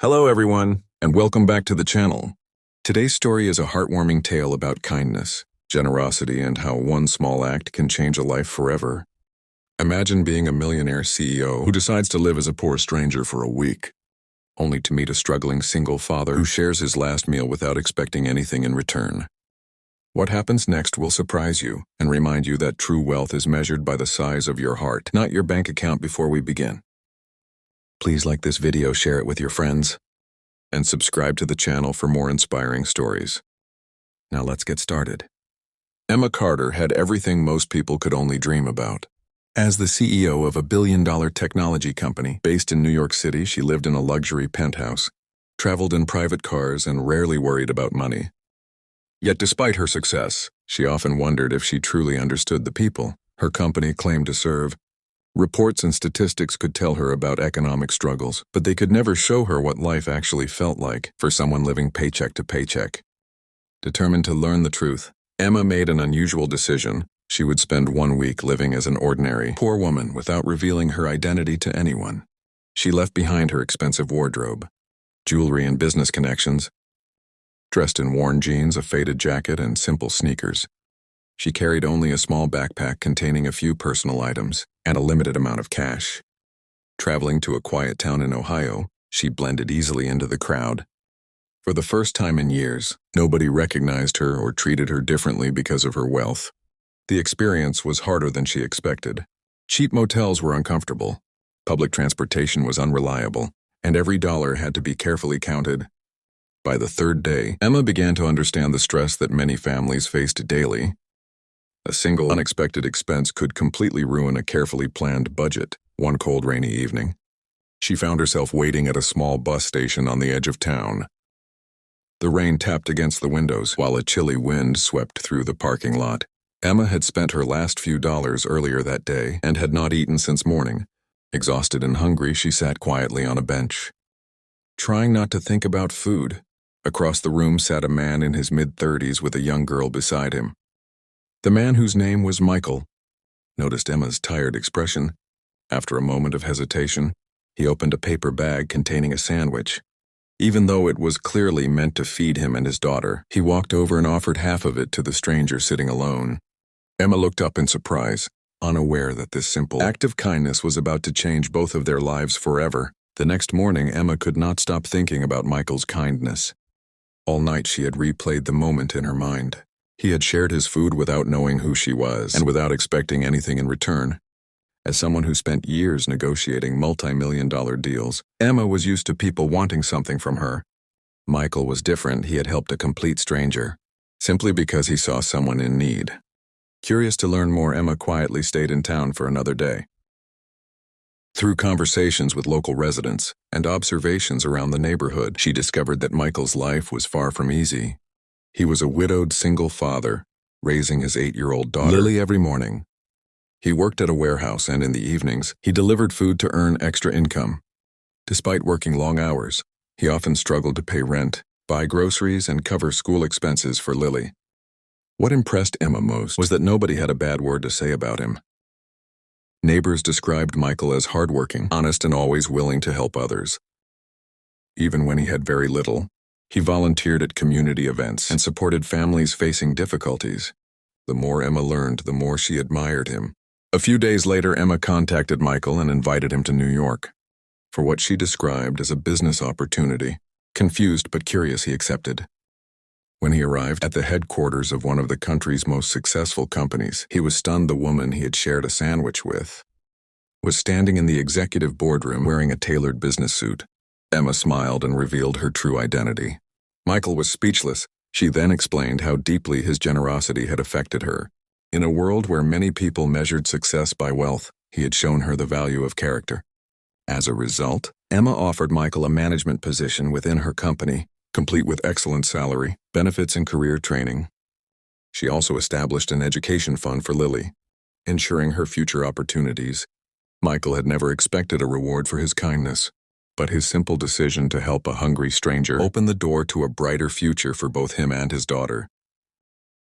Hello everyone, and welcome back to the channel. Today's story is a heartwarming tale about kindness, generosity, and how one small act can change a life forever. Imagine being a millionaire CEO who decides to live as a poor stranger for a week, only to meet a struggling single father who shares his last meal without expecting anything in return. What happens next will surprise you and remind you that true wealth is measured by the size of your heart, not your bank account. Before we begin, please like this video, share it with your friends, and subscribe to the channel for more inspiring stories. Now let's get started. Emma Carter had everything most people could only dream about. As the CEO of a billion-dollar technology company based in New York City, she lived in a luxury penthouse, traveled in private cars, and rarely worried about money. Yet despite her success, she often wondered if she truly understood the people her company claimed to serve. Reports and statistics could tell her about economic struggles, but they could never show her what life actually felt like for someone living paycheck to paycheck. Determined to learn the truth, Emma made an unusual decision. She would spend 1 week living as an ordinary, poor woman without revealing her identity to anyone. She left behind her expensive wardrobe, jewelry and business connections. Dressed in worn jeans, a faded jacket, and simple sneakers, she carried only a small backpack containing a few personal items and a limited amount of cash. Traveling to a quiet town in Ohio, she blended easily into the crowd. For the first time in years, nobody recognized her or treated her differently because of her wealth. The experience was harder than she expected. Cheap motels were uncomfortable, public transportation was unreliable, and every dollar had to be carefully counted. By the third day, Emma began to understand the stress that many families faced daily. A single unexpected expense could completely ruin a carefully planned budget. One cold, rainy evening, she found herself waiting at a small bus station on the edge of town. The rain tapped against the windows while a chilly wind swept through the parking lot. Emma had spent her last few dollars earlier that day and had not eaten since morning. Exhausted and hungry, she sat quietly on a bench, trying not to think about food. Across the room sat a man in his mid-30s with a young girl beside him. The man, whose name was Michael, noticed Emma's tired expression. After a moment of hesitation, he opened a paper bag containing a sandwich. Even though it was clearly meant to feed him and his daughter, he walked over and offered half of it to the stranger sitting alone. Emma looked up in surprise, unaware that this simple act of kindness was about to change both of their lives forever. The next morning, Emma could not stop thinking about Michael's kindness. All night she had replayed the moment in her mind. He had shared his food without knowing who she was and without expecting anything in return. As someone who spent years negotiating multi-million-dollar deals, Emma was used to people wanting something from her. Michael was different. He had helped a complete stranger, simply because he saw someone in need. Curious to learn more, Emma quietly stayed in town for another day. Through conversations with local residents and observations around the neighborhood, she discovered that Michael's life was far from easy. He was a widowed single father, raising his 8-year-old daughter, Lily, every morning. He worked at a warehouse, and in the evenings, he delivered food to earn extra income. Despite working long hours, he often struggled to pay rent, buy groceries, and cover school expenses for Lily. What impressed Emma most was that nobody had a bad word to say about him. Neighbors described Michael as hardworking, honest, and always willing to help others. Even when he had very little, he volunteered at community events and supported families facing difficulties. The more Emma learned, the more she admired him. A few days later, Emma contacted Michael and invited him to New York for what she described as a business opportunity. Confused but curious, he accepted. When he arrived at the headquarters of one of the country's most successful companies, he was stunned. The woman he had shared a sandwich with was standing in the executive boardroom wearing a tailored business suit. Emma smiled and revealed her true identity. Michael was speechless. She then explained how deeply his generosity had affected her. In a world where many people measured success by wealth, he had shown her the value of character. As a result, Emma offered Michael a management position within her company, complete with excellent salary, benefits, and career training. She also established an education fund for Lily, ensuring her future opportunities. Michael had never expected a reward for his kindness, but his simple decision to help a hungry stranger opened the door to a brighter future for both him and his daughter.